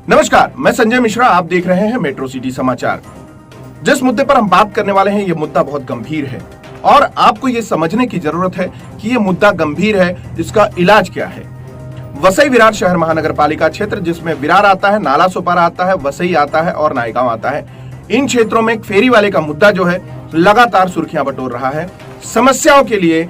नमस्कार, मैं संजय मिश्रा। आप देख रहे हैं मेट्रो सिटी समाचार। जिस मुद्दे पर हम बात करने वाले हैं, ये मुद्दा बहुत गंभीर है और आपको ये समझने की जरूरत है कि ये मुद्दा गंभीर है, इसका इलाज क्या है। वसई विरार शहर महानगर पालिका क्षेत्र, जिसमें विरार आता है, नाला सोपारा आता है, वसई आता है और नायगांव आता है, इन क्षेत्रों में फेरी वाले का मुद्दा जो है लगातार सुर्खियां बटोर रहा है। समस्याओं के लिए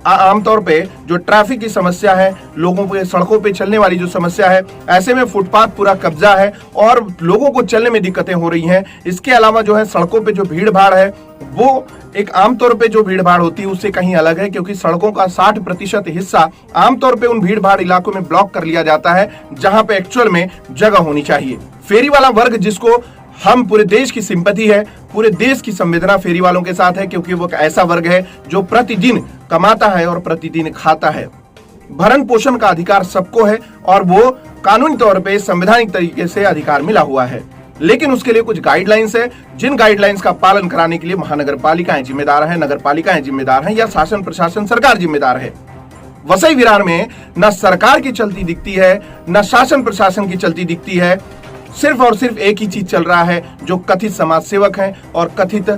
आमतौर पे जो ट्रैफिक की समस्या है, लोगों के सड़कों पे चलने वाली जो समस्या है, ऐसे में फुटपाथ पूरा कब्जा है और लोगों को चलने में दिक्कतें हो रही हैं। इसके अलावा जो है सड़कों पे जो भीड़ भाड़ है, वो एक आमतौर पे जो भीड़ भाड़ होती है उससे कहीं अलग है, क्योंकि सड़कों का 60% हिस्सा आमतौर पे उन भीड़ भाड़ इलाकों में ब्लॉक कर लिया जाता है जहां पे एक्चुअल में जगह होनी चाहिए। फेरी वाला वर्ग, जिसको हम पूरे देश की सिंपैथी है, पूरे देश की संवेदना फेरी वालों के साथ है, क्योंकि वो ऐसा वर्ग है जो प्रतिदिन कमाता है और प्रतिदिन खाता है। भरण पोषण का अधिकार सबको है और वो कानूनी तौर पे संवैधानिक तरीके से अधिकार मिला हुआ है, लेकिन उसके लिए कुछ गाइडलाइंस है, जिन गाइडलाइंस का पालन कराने के लिए महानगर पालिकाएं जिम्मेदार हैं, नगर पालिकाएं जिम्मेदार हैं या शासन प्रशासन सरकार जिम्मेदार है। वसई विरार में न सरकार की चलती दिखती है, न शासन प्रशासन की चलती दिखती है। सिर्फ और सिर्फ एक ही चीज चल रहा है, जो कथित समाज सेवक हैं और कथित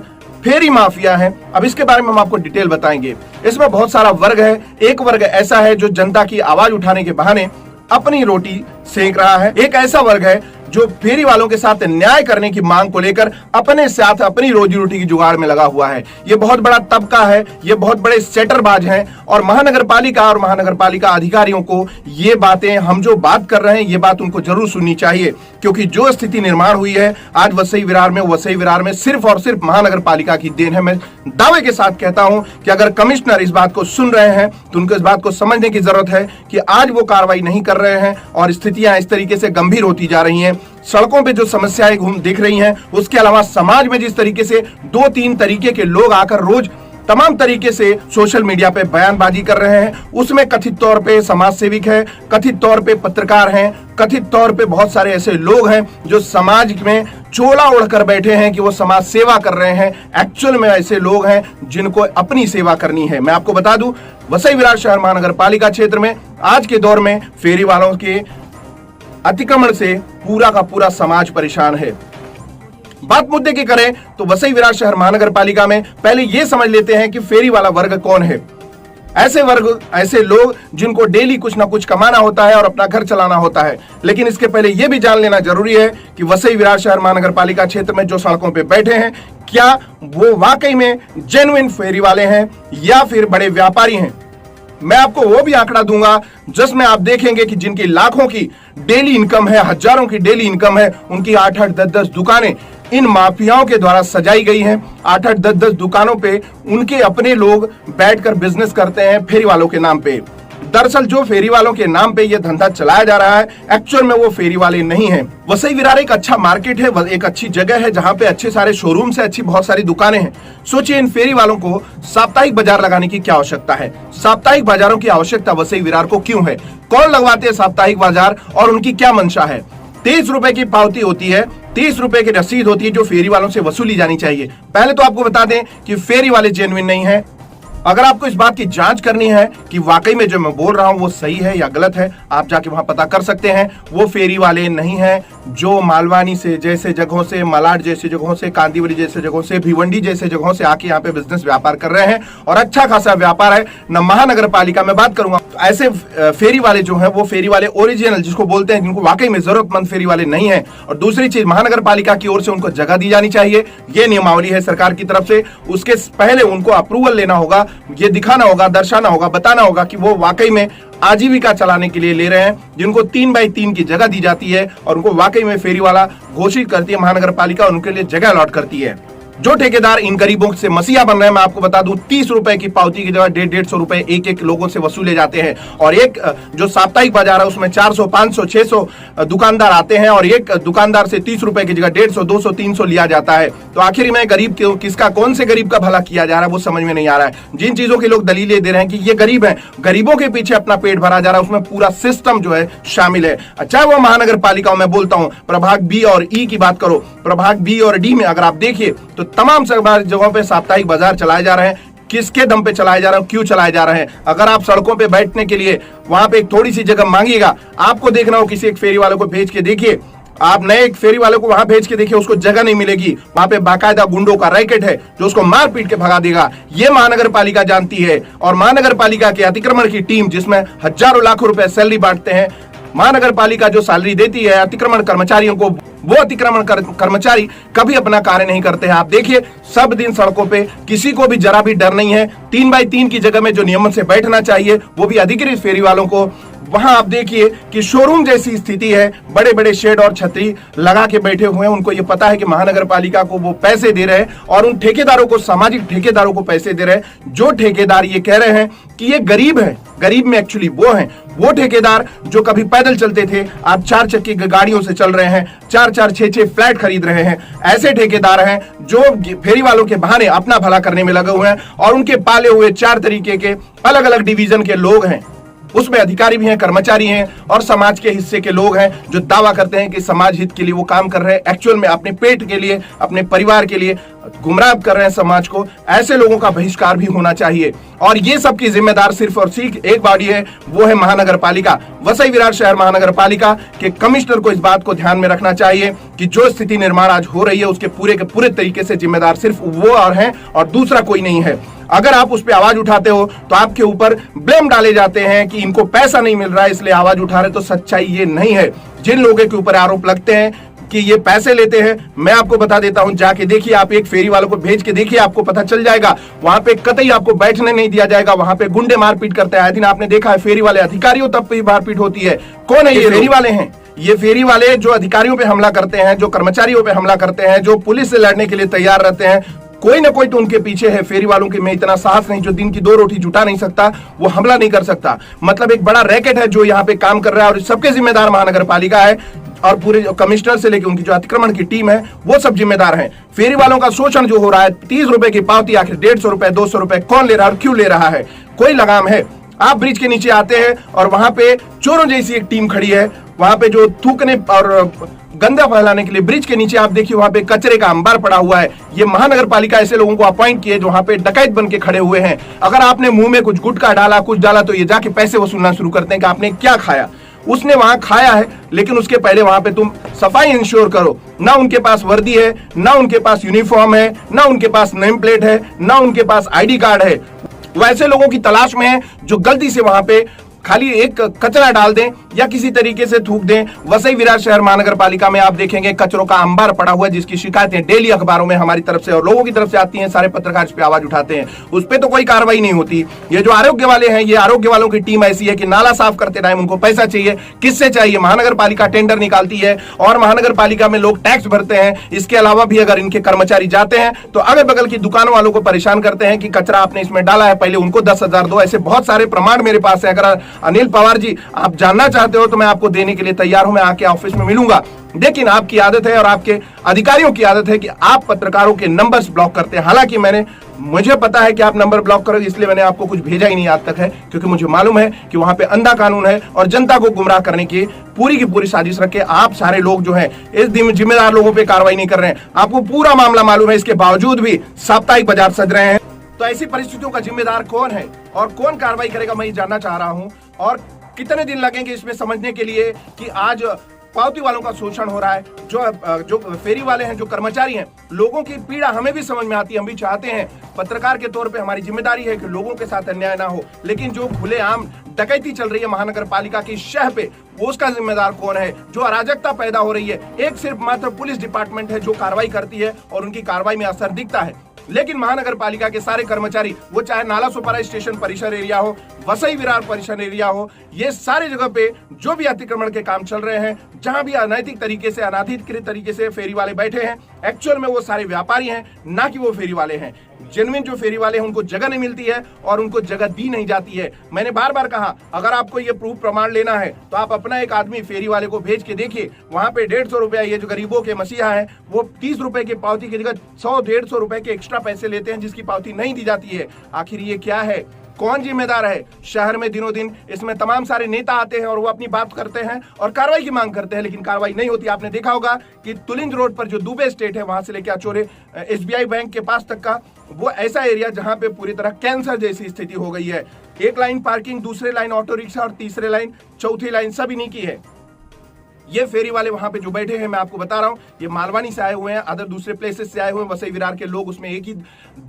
फेरी माफिया हैं। अब इसके बारे में हम आपको डिटेल बताएंगे। इसमें बहुत सारा वर्ग है। एक वर्ग ऐसा है जो जनता की आवाज उठाने के बहाने अपनी रोटी सेक रहा है। एक ऐसा वर्ग है जो फेरी वालों के साथ न्याय करने की मांग को लेकर अपने साथ अपनी रोजी रोटी की जुगाड़ में लगा हुआ है। ये बहुत बड़ा तबका है, ये बहुत बड़े सेटरबाज हैं और महानगर पालिका अधिकारियों को ये बातें, हम जो बात कर रहे हैं, ये बात उनको जरूर सुननी चाहिए, क्योंकि जो स्थिति निर्माण हुई है आज वसई विरार में सिर्फ और सिर्फ महानगर पालिका की देन है। मैं दावे के साथ कहता हूं कि अगर कमिश्नर इस बात को सुन रहे हैं तो उनको इस बात को समझने की जरूरत है कि आज वो कार्रवाई नहीं कर रहे हैं और स्थितियां इस तरीके से गंभीर होती जा रही हैं। सड़कों पे जो समस्याएं दिख रही हैं, उसके अलावा समाज में जिस तरीके से 2-3 तरीके के लोग आकर रोज तमाम तरीके से सोशल मीडिया पे बयानबाजी कर रहे हैं, उसमें कथित तौर पे समाज सेविक है, कथित तौर पे पत्रकार हैं, कथित तौर पे बहुत सारे ऐसे लोग हैं जो समाज में चोला ओढ़कर बैठे हैं कि वो समाज सेवा कर रहे हैं। एक्चुअल में ऐसे लोग हैं जिनको अपनी सेवा करनी है। मैं आपको बता दूं, वसई विरार शहर महानगर पालिका क्षेत्र में आज के दौर में फेरी वालों के अतिक्रमण से पूरा का पूरा समाज परेशान है। बात मुद्दे की करें तो वसई विरार शहर महानगर पालिका में पहले यह समझ लेते हैं कि फेरी वाला वर्ग कौन है। ऐसे वर्ग, ऐसे लोग जिनको डेली कुछ ना कुछ कमाना होता है और अपना घर चलाना होता है। लेकिन इसके पहले यह भी जान लेना जरूरी है कि वसई विरार शहर महानगर पालिका क्षेत्र में जो सड़कों पे बैठे हैं, क्या वो वाकई में जेन्युइन फेरी वाले हैं या फिर बड़े व्यापारी हैं। मैं आपको वो भी आंकड़ा दूंगा जिसमें आप देखेंगे कि जिनकी लाखों की डेली इनकम है, हजारों की डेली इनकम है, उनकी 8-8, 10-10 दुकानें इन माफियाओं के द्वारा सजाई गई हैं। 8-8, 10-10 दुकानों पे उनके अपने लोग बैठकर बिजनेस करते हैं फेरी वालों के नाम पे। दरअसल जो फेरी वालों के नाम पे ये धंधा चलाया जा रहा है, एक्चुअल में वो फेरी वाले नहीं हैं। वसई विरार एक अच्छा मार्केट है, एक अच्छी जगह है जहां पे अच्छे सारे शोरूम से अच्छी बहुत सारी दुकानें हैं। सोचिए, इन फेरी वालों को साप्ताहिक बाजार लगाने की क्या आवश्यकता है? साप्ताहिक बाजारों की आवश्यकता वसई विरार को क्यों है? कौन लगवाते हैं साप्ताहिक बाजार और उनकी क्या मंशा है? 30 रुपए की पावती होती है, 30 रुपए की रसीद होती है जो फेरी वालों से वसूली जानी चाहिए। पहले तो आपको बता दें कि फेरी वाले जेन्युइन नहीं है। अगर आपको इस बात की जांच करनी है कि वाकई में जो मैं बोल रहा हूं वो सही है या गलत है, आप जाके वहां पता कर सकते हैं। वो फेरी वाले नहीं है जो मालवानी से जैसे जगहों से, मलाड जैसी जगहों से, कांदीवली जैसे जगहों से, भिवंडी जैसे जगहों से आके यहाँ पे बिजनेस व्यापार कर रहे हैं और अच्छा खासा व्यापार है। न महानगर पालिका में बात करूंगा तो ऐसे फेरी वाले जो है वो फेरी वाले ओरिजिनल जिसको बोलते हैं, जिनको वाकई में जरूरतमंद फेरी वाले नहीं है। और दूसरी चीज, महानगर पालिका की ओर से उनको जगह दी जानी चाहिए, ये नियमावली है सरकार की तरफ से। उसके पहले उनको अप्रूवल लेना होगा, ये दिखाना होगा, दर्शाना होगा, बताना होगा कि वो वाकई में आजीविका चलाने के लिए ले रहे हैं। जिनको 3x3 की जगह दी जाती है और उनको वाकई में फेरी वाला घोषित करती है महानगर पालिका, उनके लिए जगह अलॉट करती है। जो ठेकेदार इन गरीबों से मसीहा बन रहे हैं, मैं आपको बता दूं, 30 रुपए की पावती की जगह 150-150 रुपए एक लोगों से वसूले जाते हैं। और एक जो साप्ताहिक बाजार है उसमें 400, 500, 600 दुकानदार आते हैं और एक दुकानदार से 30 रुपए की जगह 150, 200, 300 लिया जाता है। तो आखिर में गरीब किसका, कौन से गरीब का भला किया जा रहा है वो समझ में नहीं आ रहा है। जिन चीजों की लोग दलीलें दे रहे हैं कि ये गरीब है, गरीबों के पीछे अपना पेट भरा जा रहा है, उसमें पूरा सिस्टम जो है शामिल है। अच्छा, वो महानगर पालिकाओं में बोलता हूं, प्रभाग बी और ई की बात करो, प्रभाग बी और डी में अगर आप देखिए तो तमाम जगहों पे साप्ताहिक बाजार चलाए जा रहे हैं। किसके दम पे चलाए जा रहे हैं, क्यों चलाए जा रहे हैं? अगर आप सड़कों पे बैठने के लिए वहां पे एक थोड़ी सी जगह मांगिएगा, आपको देखना हो किसी एक फेरी वाले को भेज के देखिए, आप नए एक फेरी वाले को वहां भेज के देखिए, उसको जगह नहीं मिलेगी। वहां पे बाकायदा गुंडों का रैकेट है जो उसको मार पीट के भगा देगा। ये महानगर पालिका जानती है। और महानगर पालिका के अतिक्रमण की टीम, जिसमें हजारों लाखों रुपए सैलरी बांटते हैं, महानगर पालिका जो सैलरी देती है अतिक्रमण कर्मचारियों को, वो अतिक्रमण कर्मचारी कभी अपना कार्य नहीं करते हैं। आप देखिए सब दिन सड़कों पे, किसी को भी जरा भी डर नहीं है। 3x3 की जगह में जो नियमन से बैठना चाहिए वो भी अधिकृत फेरी वालों को, वहां आप देखिए कि शोरूम जैसी स्थिति है। बड़े बड़े शेड और छतरी लगा के बैठे हुए हैं। उनको ये पता है कि महानगर पालिका को वो पैसे दे रहे हैं और उन ठेकेदारों को, सामाजिक ठेकेदारों को पैसे दे रहे हैं। जो ठेकेदार ये कह रहे हैं कि ये गरीब है, गरीब में एक्चुअली वो हैं वो ठेकेदार जो कभी पैदल चलते थे, आप 4 चक्की गाड़ियों से चल रहे हैं, 4-4, 6-6 फ्लैट खरीद रहे हैं। ऐसे ठेकेदार हैं जो फेरी वालों के बहाने अपना भला करने में लगे हुए हैं। और उनके पाले हुए 4 तरीके के अलग अलग डिवीजन के लोग हैं। उसमें अधिकारी भी हैं, कर्मचारी हैं और समाज के हिस्से के लोग हैं जो दावा करते हैं कि समाज हित के लिए वो काम कर रहे हैं। एक्चुअल में अपने पेट के लिए, अपने परिवार के लिए गुमराह कर रहे हैं समाज को। ऐसे लोगों का बहिष्कार भी होना चाहिए। और ये सब की जिम्मेदार सिर्फ और सिर्फ एक बॉडी है, वो है महानगर पालिका। वसई विरार शहर महानगर पालिका के कमिश्नर को इस बात को ध्यान में रखना चाहिए कि जो स्थिति निर्माण आज हो रही है उसके पूरे के पूरे तरीके से जिम्मेदार सिर्फ वो और हैं और दूसरा कोई नहीं है। अगर आप उस पर आवाज उठाते हो तो आपके ऊपर ब्लेम डाले जाते हैं कि इनको पैसा नहीं मिल रहा है इसलिए आवाज उठा रहे। तो सच्चाई ये नहीं है। जिन लोगों के ऊपर आरोप लगते हैं कि ये पैसे लेते हैं, मैं आपको बता देता हूं, जाके देखिए, आप एक फेरी वालों को भेज के देखिए, आपको पता चल जाएगा। वहां पे कतई आपको बैठने नहीं दिया जाएगा। वहां पे गुंडे मारपीट करते हैं। दिन आपने देखा है फेरी वाले अधिकारियों तब पे मारपीट होती है। कौन है ये फेरी वाले? हैं ये फेरी वाले जो अधिकारियों पे हमला करते हैं, जो कर्मचारियों पे हमला करते हैं, जो पुलिस से लड़ने के लिए तैयार रहते हैं। कोई ना कोई तो उनके पीछे है। फेरी वालों के में इतना साहस नहीं, जो दिन की 2 रोटी जुटा नहीं सकता वो हमला नहीं कर सकता। मतलब एक बड़ा रैकेट है जो यहाँ पे काम कर रहा है और सबके जिम्मेदार महानगर पालिका है। और पूरे कमिश्नर से लेकर उनकी जो अतिक्रमण की टीम है वो सब जिम्मेदार हैं। फेरी वालों का शोषण जो हो रहा है, 30 रुपए की पावती आखिर 150 रुपए 200 रुपए कौन ले रहा है और क्यों ले रहा है? कोई लगाम है? आप ब्रिज के नीचे आते हैं और वहां पे चोरों जैसी एक टीम खड़ी है। वहां पे जो थूकने और गंदा फैलाने के लिए ब्रिज के नीचे आप देखिए वहां पे कचरे का अंबार पड़ा हुआ है। ये महानगर पालिका ऐसे लोगों को अपॉइंट किए जो वहां पे डकैत बन के खड़े हुए हैं। अगर आपने मुंह में कुछ गुटखा डाला, कुछ डाला, तो ये जाके पैसे वसूलना शुरू करते हैं कि आपने क्या खाया। उसने वहां खाया है, लेकिन उसके पहले वहां पे तुम सफाई इंश्योर करो। ना उनके पास वर्दी है, ना उनके पास यूनिफॉर्म है, ना उनके पास नेम प्लेट है, ना उनके पास आईडी कार्ड है। वैसे लोगों की तलाश में है जो गलती से वहां पे खाली एक कचरा डाल दें या किसी तरीके से थूक दें। वसई विरार शहर महानगर पालिका में आप देखेंगे कचरों का अंबार पड़ा हुआ है, जिसकी शिकायतें डेली अखबारों में हमारी तरफ से और लोगों की तरफ से आती हैं। सारे पत्रकार इस पे आवाज उठाते हैं, उस पर तो कोई कार्रवाई नहीं होती। ये जो आरोग्य वाले हैं, ये आरोग्य वालों की टीम ऐसी है कि नाला साफ करते टाइम उनको पैसा चाहिए। किससे चाहिए? महानगर पालिका टेंडर निकालती है और महानगर पालिका में लोग टैक्स भरते हैं। इसके अलावा भी अगर इनके कर्मचारी जाते हैं तो अगल बगल की दुकानों वालों को परेशान करते हैं कि कचरा आपने इसमें डाला है, पहले उनको 10,000 दो। ऐसे बहुत सारे प्रमाण मेरे पास है। अगर अनिल पवार जी आप जानना चाहते हो तो मैं आपको देने के लिए तैयार हूं। मैं आके ऑफिस में मिलूंगा। लेकिन आपकी आदत है और आपके अधिकारियों की आदत है कि आप पत्रकारों के नंबर्स ब्लॉक करते हैं। हालांकि मुझे पता है कि आप नंबर ब्लॉक करोगे, इसलिए मैंने आपको कुछ भेजा ही नहीं आज तक है, क्योंकि मुझे मालूम है कि वहां पे अंधा कानून है और जनता को गुमराह करने की पूरी साजिश रखे आप सारे लोग जो हैं इस जिम्मेदार लोगों पे कार्रवाई नहीं कर रहे हैं। आपको पूरा मामला मालूम है, इसके बावजूद भी साप्ताहिक बाजार सज रहे हैं। तो ऐसी परिस्थितियों का जिम्मेदार कौन है और कौन कार्रवाई करेगा, मैं ये जानना चाह रहा हूं। और कितने दिन लगेंगे इसमें समझने के लिए कि आज पावती वालों का शोषण हो रहा है। जो फेरी वाले हैं, जो कर्मचारी हैं, लोगों की पीड़ा हमें भी समझ में आती है। हम भी चाहते हैं पत्रकार के तौर पे हमारी जिम्मेदारी है कि लोगों के साथ अन्याय ना हो। लेकिन जो खुलेआम डकैती चल रही है महानगर पालिका की शह पे, वो उसका जिम्मेदार कौन है? जो अराजकता पैदा हो रही है, एक सिर्फ मात्र पुलिस डिपार्टमेंट है जो कार्रवाई करती है और उनकी कार्रवाई में असर दिखता है। लेकिन महानगर पालिका के सारे कर्मचारी, वो चाहे नाला सोपारा स्टेशन परिसर एरिया हो, वसई विरार परिसर एरिया हो, ये सारे जगह पे जो भी अतिक्रमण के काम चल रहे हैं, जहां भी अनैतिक तरीके से, अनाधिकृत तरीके से फेरी वाले बैठे हैं, एक्चुअल में वो सारे व्यापारी हैं, ना कि वो फेरी वाले हैं। जेन्युइन जो फेरी वाले हैं उनको जगह नहीं मिलती है और उनको जगह दी नहीं जाती है। मैंने बार बार कहा, अगर आपको ये प्रूफ प्रमाण लेना है तो आप अपना एक आदमी फेरी वाले को भेज के देखिए। वहां पे 150 रुपया, ये जो गरीबों के मसीहा है, वो 30 रुपए की पावती की जगह 100-150 रुपए के एक्स्ट्रा पैसे लेते हैं, जिसकी पावती नहीं दी जाती है। आखिर ये क्या है? कौन जिम्मेदार है? शहर में दिनों दिन इसमें तमाम सारे नेता आते हैं और वो अपनी बात करते हैं और कार्रवाई की मांग करते हैं, लेकिन कार्रवाई नहीं होती। आपने देखा होगा कि तुलिंज रोड पर जो दुबे स्टेट है, वहां से लेकर अचोरे SBI बैंक के पास तक का वो ऐसा एरिया जहां पे पूरी तरह कैंसर जैसी स्थिति हो गई है। एक लाइन पार्किंग, दूसरे लाइन ऑटो रिक्शा और तीसरे लाइन, चौथी लाइन सब इन्हीं की है। ये फेरी वाले वहां पे जो बैठे हैं, मैं आपको बता रहा हूं, ये मालवानी से आए हुए हैं, अदर दूसरे प्लेसेस से आए हुए हैं। वसई विरार के लोग उसमें एक ही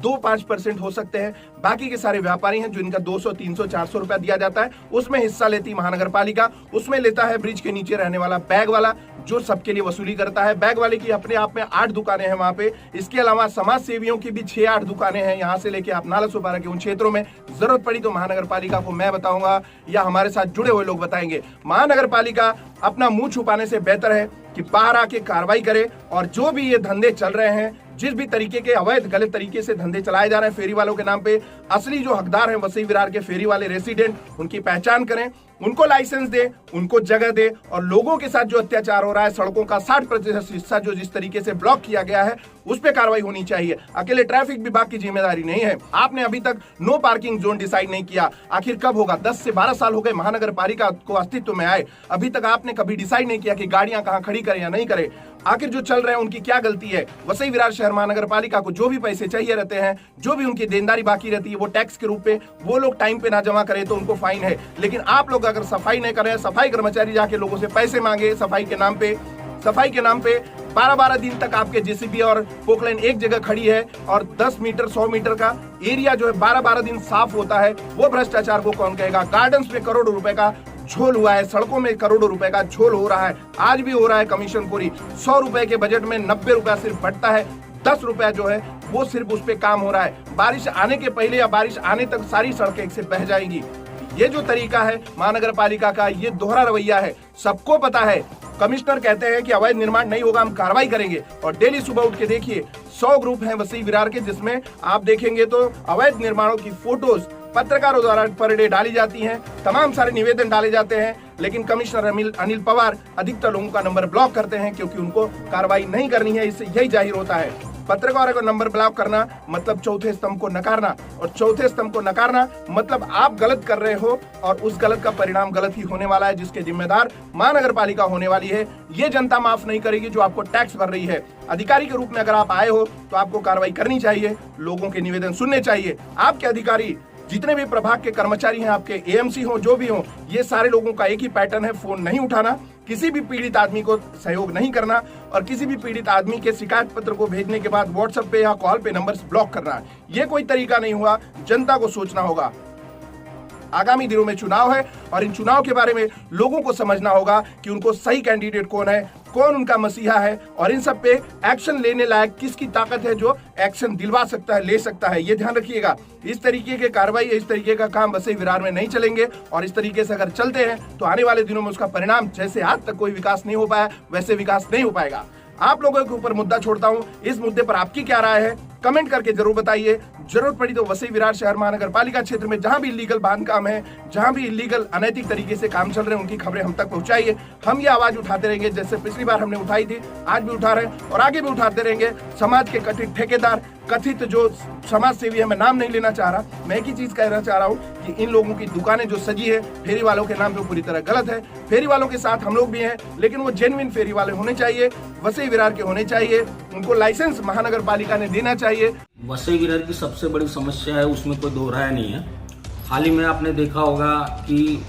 2-5% हो सकते हैं, बाकी के सारे व्यापारी हैं जो इनका 200, 300, 400 रुपया दिया जाता है। उसमें हिस्सा लेती महानगर पालिका, उसमें लेता है ब्रिज के नीचे रहने वाला बैग वाला जो सबके लिए वसूली करता है। बैग वाले की अपने आप में 8 दुकानें हैं वहां पे। इसके अलावा समाज सेवियों की भी 6-8 दुकानें हैं, यहाँ से लेके आप नाला सुपारा के उन क्षेत्रों में। जरूरत पड़ी तो महानगर पालिका को मैं बताऊंगा या हमारे साथ जुड़े हुए लोग बताएंगे। महानगर पालिका अपना मुंह छुपाने से बेहतर है कि बाहर आके कार्रवाई करे, और जो भी ये धंधे चल रहे हैं, जिस भी तरीके के अवैध गलत तरीके से धंधे चलाए जा रहे हैं फेरी वालों के नाम पे, असली जो हकदार हैं वसई विरार के फेरी वाले रेसिडेंट, उनकी पहचान करें, उनको लाइसेंस दे, उनको जगह दे, और लोगों के साथ जो अत्याचार हो रहा है, सड़कों का 60% हिस्सा जो जिस तरीके से ब्लॉक किया गया है, उस पर कार्रवाई होनी चाहिए। अकेले ट्रैफिक विभाग की जिम्मेदारी नहीं है। आपने अभी तक नो पार्किंग जोन डिसाइड नहीं किया, आखिर कब होगा? 10 से 12 साल हो गए महानगर पालिका को अस्तित्व में आए, अभी तक आपने कभी डिसाइड नहीं किया कि गाड़ियां कहां खड़ी करें या नहीं करें। आखिर जो चल रहे हैं उनकी क्या गलती है? वसई विरार शहर महानगर पालिका को जो भी पैसे चाहिए रहते हैं, जो भी उनकी देनदारी बाकी रहती है, वो टैक्स के रूप में वो लोग टाइम पे ना जमा करें तो उनको फाइन है। लेकिन आप लोग अगर सफाई नहीं करें, सफाई कर्मचारी जाके लोगों से पैसे मांगे सफाई के नाम पे 12-12 दिन तक आपके जेसीबी और पोकलैंड एक जगह खड़ी है, और 10 मीटर 100 मीटर का एरिया जो है 12-12 दिन साफ होता है, वो भ्रष्टाचार को कौन कहेगा? गार्डन्स में करोड़ों रुपए का झोल हुआ है, सड़कों में करोड़ों रुपए का झोल हो रहा है, आज भी हो रहा है कमीशन पूरी। 100 रुपए के बजट में 90 रुपया सिर्फ बढ़ता है, 10 रुपया जो है वो सिर्फ उस पे काम हो रहा है। बारिश आने के पहले या बारिश आने तक सारी सड़कें एक से बह जाएंगी। ये जो तरीका है महानगर पालिका का, ये दोहरा रवैया है, सबको पता है। कमिश्नर कहते हैं कि अवैध निर्माण नहीं होगा, हम कार्रवाई करेंगे, और डेली सुबह उठ के देखिए 100 ग्रुप हैं वसई विरार के, जिसमें आप देखेंगे तो अवैध निर्माणों की फोटोज पत्रकारों द्वारा पर डे डाली जाती हैं, तमाम सारे निवेदन डाले जाते हैं, लेकिन कमिश्नर अनिल पवार अधिकतर लोगों का नंबर ब्लॉक करते हैं क्योंकि उनको कार्रवाई नहीं करनी है। इससे यही जाहिर होता है, पत्रकारों का नंबर ब्लॉक करना मतलब चौथे स्तंभ को नकारना, और चौथे स्तंभ को नकारना मतलब आप गलत कर रहे हो, और उस गलत का परिणाम गलत ही होने वाला है, जिसके जिम्मेदार महानगर पालिका होने वाली है। ये जनता माफ नहीं करेगी जो आपको टैक्स भर रही है। अधिकारी के रूप में अगर आप आए हो तो आपको कार्रवाई करनी चाहिए, लोगों के निवेदन सुनने चाहिए। आपके अधिकारी जितने भी प्रभाग के कर्मचारी हैं, आपके एएमसी हो, जो भी हो, ये सारे लोगों का एक ही पैटर्न है, फोन नहीं उठाना, किसी भी पीड़ित आदमी को सहयोग नहीं करना, और किसी भी पीड़ित आदमी के शिकायत पत्र को भेजने के बाद व्हाट्सएप पे या कॉल पे नंबर्स ब्लॉक करना। ये कोई तरीका नहीं हुआ, जनता को सोचना होगा। आगामी दिनों में चुनाव है, और इन चुनाव के बारे में लोगों को समझना होगा कि उनको सही कैंडिडेट कौन है, कौन उनका मसीहा है, और इन सब पे एक्शन लेने लायक किसकी ताकत है जो एक्शन दिलवा सकता है, ले सकता है। ये ध्यान रखिएगा। इस तरीके के कार्रवाई, इस तरीके का काम वसई विरार में नहीं चलेंगे, और इस तरीके से अगर चलते हैं तो आने वाले दिनों में उसका परिणाम, जैसे आज तक कोई विकास नहीं हो पाया वैसे विकास नहीं हो पाएगा। आप लोगों के ऊपर मुद्दा छोड़ता हूं, इस मुद्दे पर आपकी क्या राय है कमेंट करके जरूर बताइए। जरूरत पड़ी तो वसई विरार शहर महानगर पालिका क्षेत्र में जहां भी इलीगल बांध काम है, जहां भी इलीगल अनैतिक तरीके से काम चल रहे हैं, उनकी खबरें हम तक पहुंचाइए। हम ये आवाज उठाते रहेंगे, जैसे पिछली बार हमने उठाई थी, आज भी उठा रहे हैं और आगे भी उठाते रहेंगे। समाज के कथित ठेकेदार, कथित जो समाज सेवी है, मैं नाम नहीं लेना चाह रहा, मैं एक ही चीज कहना चाह रहा हूँ कि इन लोगों की दुकानें जो सजी है फेरी वालों के नाम पे पूरी तरह गलत है। फेरी वालों के साथ हम लोग भी हैं, लेकिन वो जेन्युइन फेरी वाले होने चाहिए, वसई विरार के होने चाहिए, उनको लाइसेंस महानगर पालिका ने देना चाहिए। वसई विरार की सबसे बड़ी समस्या है, उसमें कोई दो राय नहीं है। हाल ही में आपने देखा होगा कि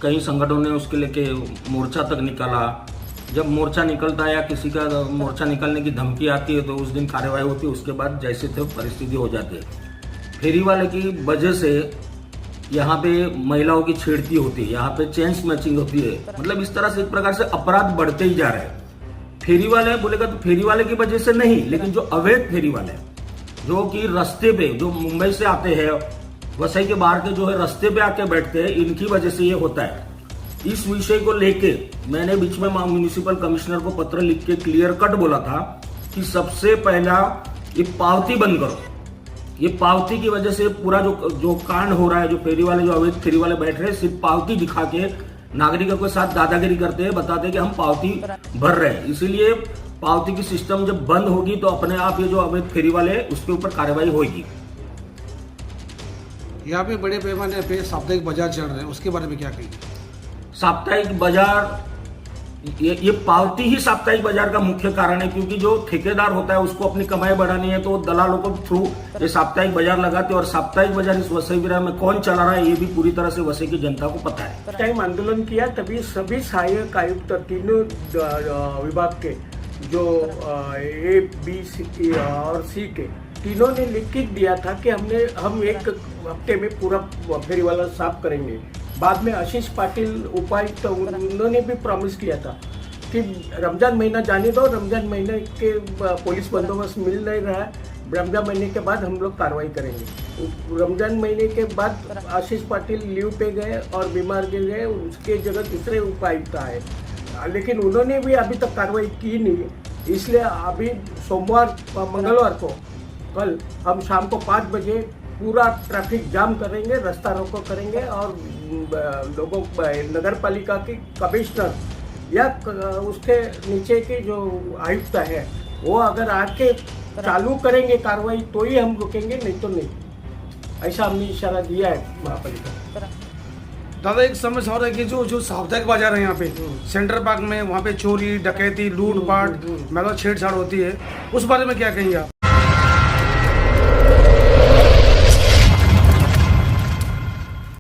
कई संगठनों ने उसके लेके मोर्चा तक निकाला। जब मोर्चा निकलता है या किसी का मोर्चा निकलने की धमकी आती है तो उस दिन कार्रवाई होती है, उसके बाद जैसे थे परिस्थिति हो जाती है। फेरी वाले की वजह से यहाँ पे महिलाओं की छेड़ती होती है, यहाँ पे चेंस मैचिंग होती है, मतलब इस तरह से एक प्रकार से अपराध बढ़ते ही जा रहे हैं। फेरी वाले बोलेगा तो फेरी वाले की वजह से नहीं, लेकिन जो अवैध फेरी वाले जो कि रास्ते पे, जो मुंबई से आते हैं, वसई के बाहर के जो है रास्ते पे आके बैठते हैं, इनकी वजह से ये होता है। इस विषय को लेके मैंने बीच में म्युनिसिपल कमिश्नर को पत्र लिख के क्लियर कट बोला था कि सबसे पहला ये पावती बंद करो। ये पावती की वजह से पूरा जो कांड हो रहा है, जो फेरी वाले, जो अवैध फेरी वाले बैठ रहे हैं, सिर्फ पावती दिखा के नागरिकों के साथ दादागिरी करते हैं, बताते हैं कि हम पावती भर रहे हैं। इसीलिए पावती की सिस्टम जब बंद होगी तो अपने आप ये जो अवैध फेरी वाले है उसके ऊपर कार्रवाई होगी। यहाँ पे बड़े पैमाने पे साप्ताहिक बाजार चल रहे हैं, उसके बारे में क्या कहेंगे? साप्ताहिक बाजार ये पावती ही साप्ताहिक बाजार का मुख्य कारण है, क्योंकि जो ठेकेदार होता है उसको अपनी कमाई बढ़ानी है तो दलालों को थ्रू ये साप्ताहिक बाजार लगाते हैं। और साप्ताहिक बाजार इस वसई विरार में कौन चला रहा है ये भी पूरी तरह से वसई की जनता को पता है। टाइम आंदोलन किया तभी सभी सहायक आयुक्त तीनों विभाग के जो ए बी सी और सी के तीनों ने लिखित दिया था कि हम एक हफ्ते में पूरा फेरीवाला साफ करेंगे। बाद में आशीष पाटिल उपायुक्त उन्होंने भी प्रॉमिस किया था कि रमजान महीना जाने दो, रमजान महीने के पुलिस बंदोबस्त मिल नहीं रहा है, रमजान महीने के बाद हम लोग कार्रवाई करेंगे। रमजान महीने के बाद आशीष पाटिल लीव पे गए और बीमार गिर गए, उसके जगह दूसरे उपायुक्त आए, लेकिन उन्होंने भी अभी तक कार्रवाई की नहीं। इसलिए अभी सोमवार मंगलवार को कल हम शाम को 5 बजे पूरा ट्रैफिक जाम करेंगे, रास्ता रोको करेंगे और लोगों नगर पालिका की कमिश्नर या उसके नीचे के जो आयुक्त है वो अगर आके चालू करेंगे कार्रवाई तो ही हम रुकेंगे, नहीं तो नहीं। ऐसा हमने इशारा दिया है महापालिका। दादा एक समस्या और है कि जो साप्ताहिक बाजार है यहाँ पे सेंट्रल पार्क में, वहाँ पे चोरी डकैती लूटपाट मतलब छेड़छाड़ होती है, उस बारे में क्या कहेंगे आप?